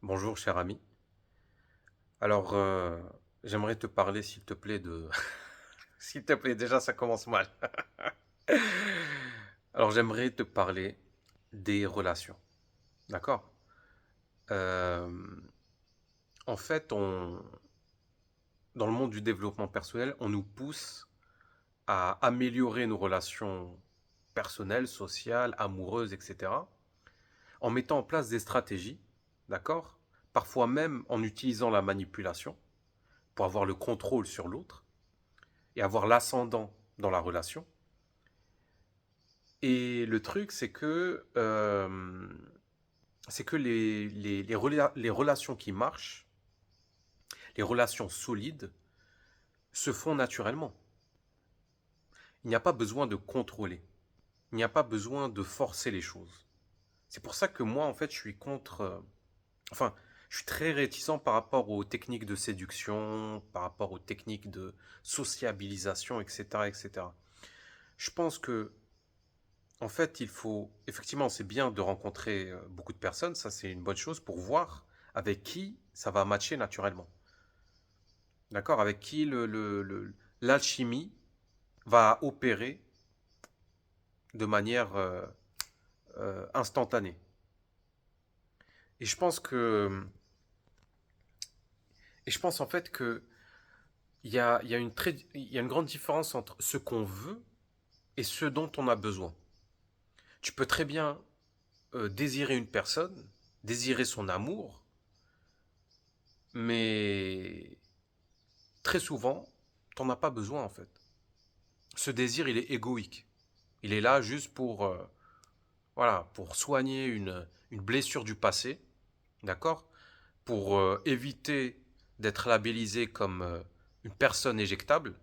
Bonjour cher ami. Alors, j'aimerais te parler s'il te plaît de... S'il te plaît, déjà ça commence mal. Alors, j'aimerais te parler des relations. D'accord? Euh, En fait, dans le monde du développement personnel, on nous pousse à améliorer nos relations personnelles, sociales, amoureuses, etc. En mettant en place des stratégies. D'accord? Parfois même en utilisant la manipulation pour avoir le contrôle sur l'autre et avoir l'ascendant dans la relation. Et le truc, c'est que les relations qui marchent, les relations solides, se font naturellement. Il n'y a pas besoin de contrôler. Il n'y a pas besoin de forcer les choses. C'est pour ça que moi, en fait, je suis contre. Enfin, je suis très réticent par rapport aux techniques de séduction, par rapport aux techniques de sociabilisation, etc., etc. Je pense que En fait, il faut effectivement, c'est bien de rencontrer beaucoup de personnes, ça c'est une bonne chose pour voir avec qui ça va matcher naturellement. D'accord? Avec qui l'alchimie va opérer de manière instantanée. Et je pense que, et je pense en fait que il y a il y a une grande différence entre ce qu'on veut et ce dont on a besoin. Tu peux très bien désirer une personne, désirer son amour, mais très souvent, t'en as pas besoin en fait. Ce désir, il est égoïque. Il est là juste pour, voilà, pour soigner une blessure du passé, d'accord? Pour éviter d'être labellisé comme une personne éjectable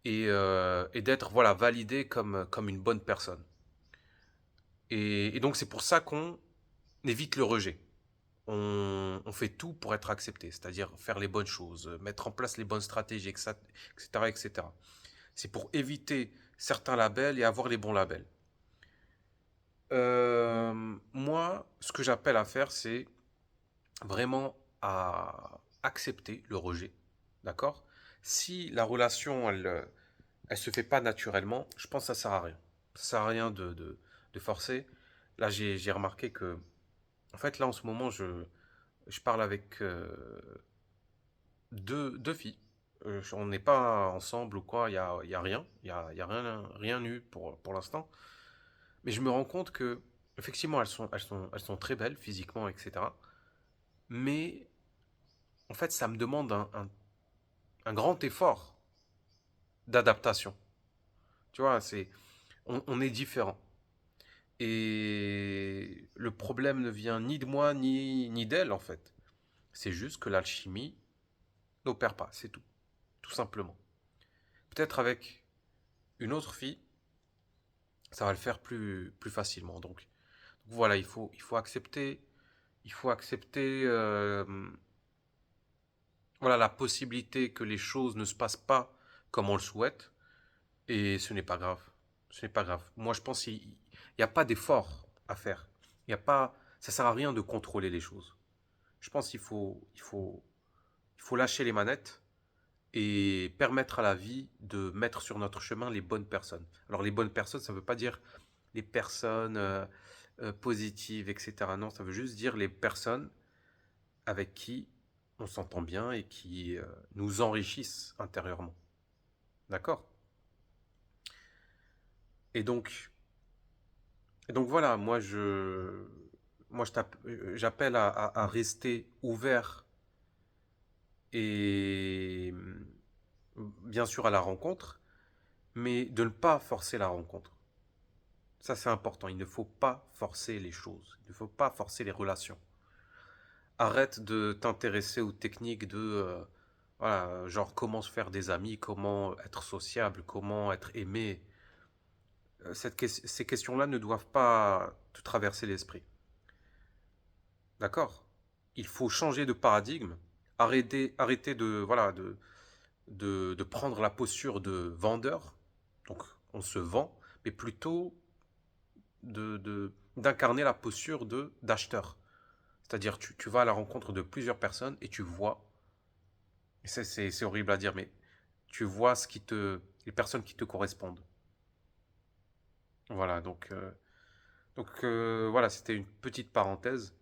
et d'être voilà, validé comme une bonne personne. Et donc c'est pour ça qu'on évite le rejet. On fait tout pour être accepté, c'est-à-dire faire les bonnes choses, mettre en place les bonnes stratégies, etc., etc. C'est pour éviter certains labels et avoir les bons labels. Moi, ce que j'appelle à faire, c'est vraiment à accepter le rejet. D'accord? Si la relation, elle se fait pas naturellement, je pense que ça sert à rien. Ça sert à rien de forcer. Là, j'ai remarqué que, en fait, là, en ce moment, je parle avec deux filles. On n'est pas ensemble ou quoi, il y a rien. Il y a rien, rien eu pour l'instant. Mais je me rends compte que, effectivement, elles sont très belles physiquement, etc. Mais, en fait, ça me demande un grand effort d'adaptation. Tu vois, on est différent. Et le problème ne vient ni de moi, ni d'elle, en fait. C'est juste que l'alchimie n'opère pas, c'est tout. Tout simplement. Peut-être avec une autre fille, ça va le faire plus facilement. Donc voilà, il faut accepter voilà, la possibilité que les choses ne se passent pas comme on le souhaite, et ce n'est pas grave. Ce n'est pas grave. Moi, je pense qu'il n'y a pas d'effort à faire. Il y a pas, ça sert à rien de contrôler les choses. Je pense il faut lâcher les manettes et permettre à la vie de mettre sur notre chemin les bonnes personnes. Alors, les bonnes personnes, ça ne veut pas dire les personnes positives, etc. Non, ça veut juste dire les personnes avec qui on s'entend bien et qui nous enrichissent intérieurement. D'accord? Et donc, et donc voilà, j'appelle à rester ouvert et bien sûr à la rencontre, mais de ne pas forcer la rencontre. Ça c'est important, il ne faut pas forcer les choses, il ne faut pas forcer les relations. Arrête de t'intéresser aux techniques de voilà, genre comment se faire des amis, comment être sociable, comment être aimé. Ces questions-là ne doivent pas te traverser l'esprit. D'accord? Il faut changer de paradigme, arrêter de prendre la posture de vendeur, donc on se vend, mais plutôt d'incarner la posture d'acheteur. C'est-à-dire, tu vas à la rencontre de plusieurs personnes et tu vois, et c'est horrible à dire, mais tu vois les personnes qui te correspondent. Voilà, voilà, c'était une petite parenthèse.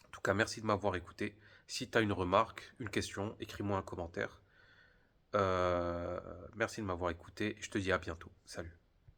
En tout cas, merci de m'avoir écouté. Si tu as une remarque, une question, écris-moi un commentaire. Merci de m'avoir écouté et je te dis à bientôt. Salut.